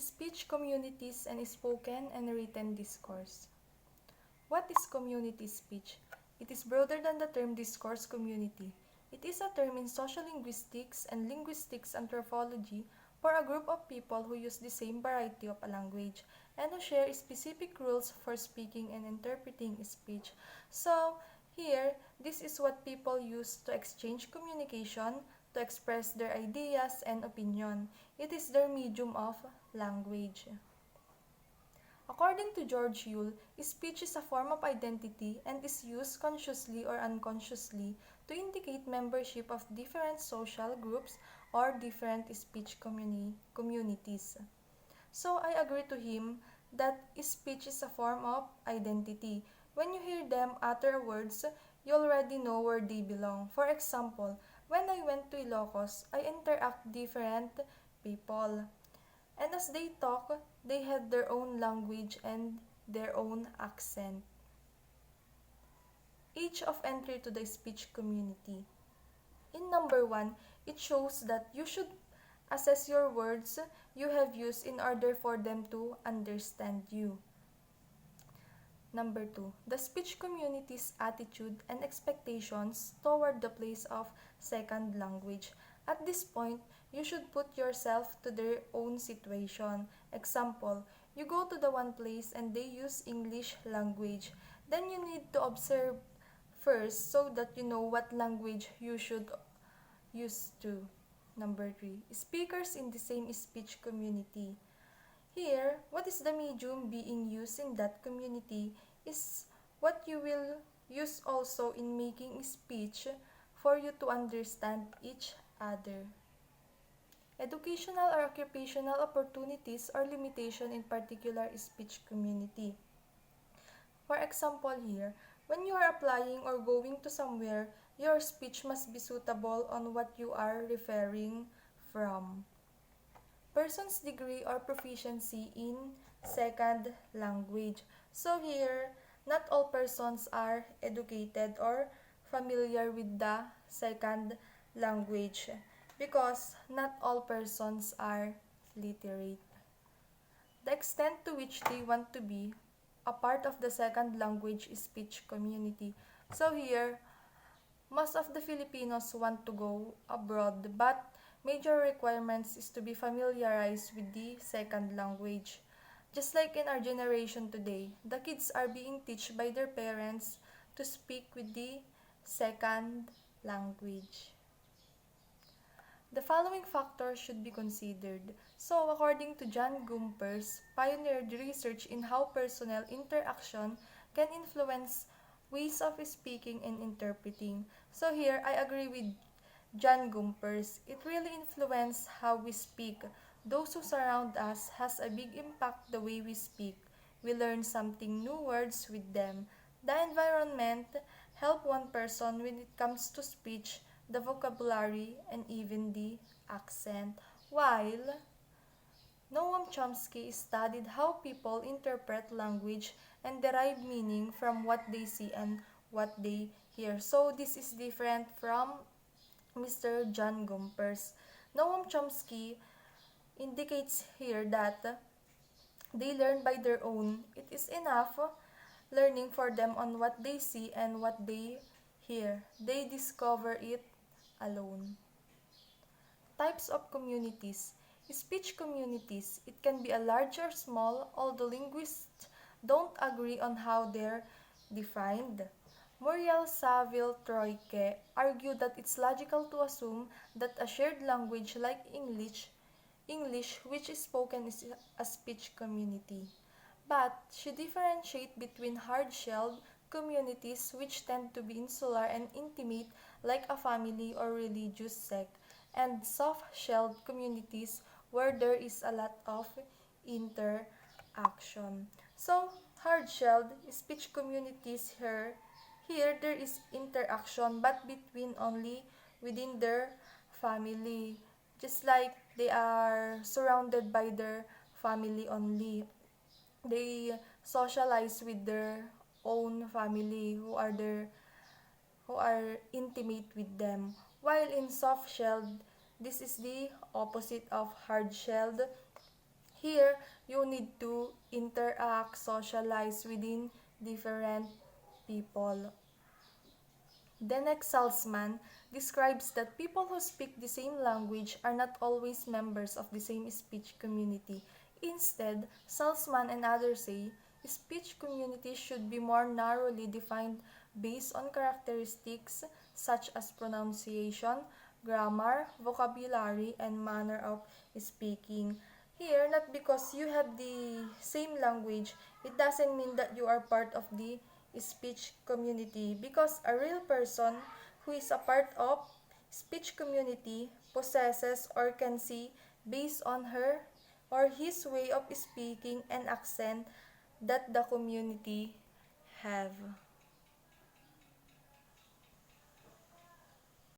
Speech communities and spoken and written discourse. What is community speech? It is broader than the term discourse community. It is a term in social linguistics and linguistics anthropology for a group of people who use the same variety of a language and who share specific rules for speaking and interpreting speech. So, here, this is what people use to exchange communication, to express their ideas and opinion. It is their medium of language. According to George Yule, speech is a form of identity and is used consciously or unconsciously to indicate membership of different social groups or different speech communities. So I agree to him that speech is a form of identity. When you hear them utter words, you already know where they belong. For example, when I went to Ilocos, I interact different people. And as they talk, they had their own language and their own accent. Age of entry to the speech community. In number 1, it shows that you should assess your words you have used in order for them to understand you. Number 2, the speech community's attitude and expectations toward the place of second language. At this point, you should put yourself to their own situation. Example, you go to the one place and they use English language. Then you need to observe first so that you know what language you should use to. Number 3, speakers in the same speech community. Here, what is the medium being used in that community is what you will use also in making speech for you to understand each other. Educational or occupational opportunities or limitation in particular speech community. For example here, when you are applying or going to somewhere, your speech must be suitable on what you are referring from. Person's degree or proficiency in second language. So here, not all persons are educated or familiar with the second language because not all persons are literate. The extent to which they want to be a part of the second language speech community. So here, most of the Filipinos want to go abroad, but major requirements is to be familiarized with the second language. Just like in our generation today, the kids are being taught by their parents to speak with the second language. The following factors should be considered. So, according to John Gumpers, pioneered research in how personnel interaction can influence ways of speaking and interpreting. So here, I agree with John Gumpers. It really influences how we speak. Those who surround us has a big impact the way we speak. We learn something new words with them. The environment help one person when it comes to speech, the vocabulary, and even the accent. While Noam Chomsky studied how people interpret language and derive meaning from what they see and what they hear. So this is different from Mr. John Gumpers. Noam Chomsky indicates here that they learn by their own. It is enough learning for them on what they see and what they hear. They discover it alone. Types of communities. Speech communities. It can be a large or small, although linguists don't agree on how they're defined. Muriel Saville Troike argued that it's logical to assume that a shared language like English which is spoken is a speech community. But she differentiates between hard-shelled communities which tend to be insular and intimate like a family or religious sect, and soft-shelled communities where there is a lot of interaction. So, hard-shelled speech communities here there is interaction but between only within their family. Just like they are surrounded by their family only. They socialize with their own family who are intimate with them. While in soft-shelled, this is the opposite of hard-shelled. Here, you need to interact, socialize within different people. The next salesman describes that people who speak the same language are not always members of the same speech community. Instead, salesman and others say, speech communities should be more narrowly defined based on characteristics such as pronunciation, grammar, vocabulary, and manner of speaking. Here, not because you have the same language, it doesn't mean that you are part of the speech community, because a real person who is a part of speech community possesses or can see based on her or his way of speaking and accent that the community have.